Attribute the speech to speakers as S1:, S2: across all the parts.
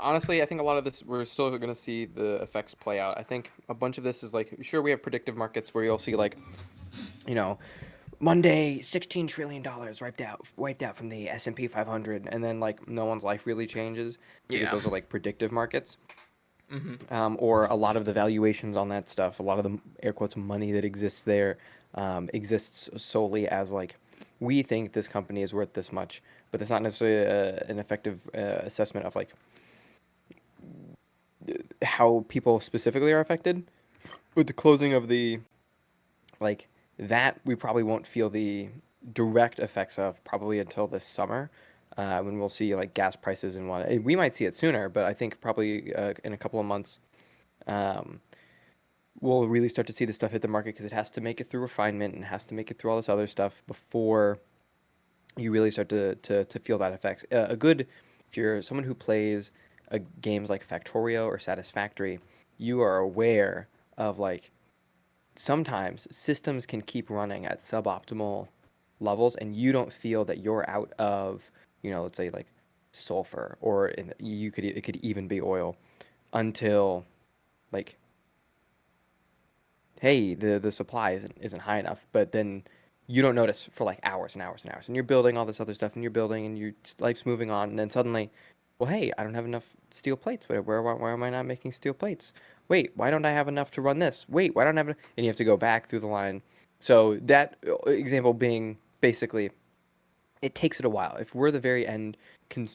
S1: Honestly, I think a lot of this we're still going to see the effects play out. I think a bunch of this is like, sure, we have predictive markets where you'll see like, you know, Monday, $16 trillion wiped out from the S&P 500, and then like no one's life really changes because
S2: Yeah.
S1: those are like predictive markets.
S2: Mm-hmm.
S1: Or a lot of the valuations on that stuff, a lot of the air quotes money that exists there, exists solely as like, we think this company is worth this much, but that's not necessarily an effective assessment of like how people specifically are affected. With the closing of the like that, we probably won't feel the direct effects of probably until this summer. When we'll see like gas prices and what we might see it sooner, but I think probably in a couple of months, um, we'll really start to see this stuff hit the market because it has to make it through refinement and has to make it through all this other stuff before you really start to feel that effects. A good, if you're someone who plays games like Factorio or Satisfactory, you are aware of like sometimes systems can keep running at suboptimal levels and you don't feel that you're out of, let's say like sulfur or it could even be oil until like, hey, the supply isn't high enough, but then you don't notice for like hours and hours and hours, and you're building all this other stuff, and you're building, and your life's moving on, and then suddenly, well, hey, I don't have enough steel plates. Where am I not making steel plates? Wait, why don't I have enough to run this? Wait, why don't I have? And you have to go back through the line. So that example being basically it takes it a while. If we're the very end,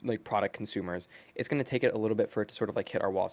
S1: like product consumers, it's going to take it a little bit for it to sort of like hit our walls.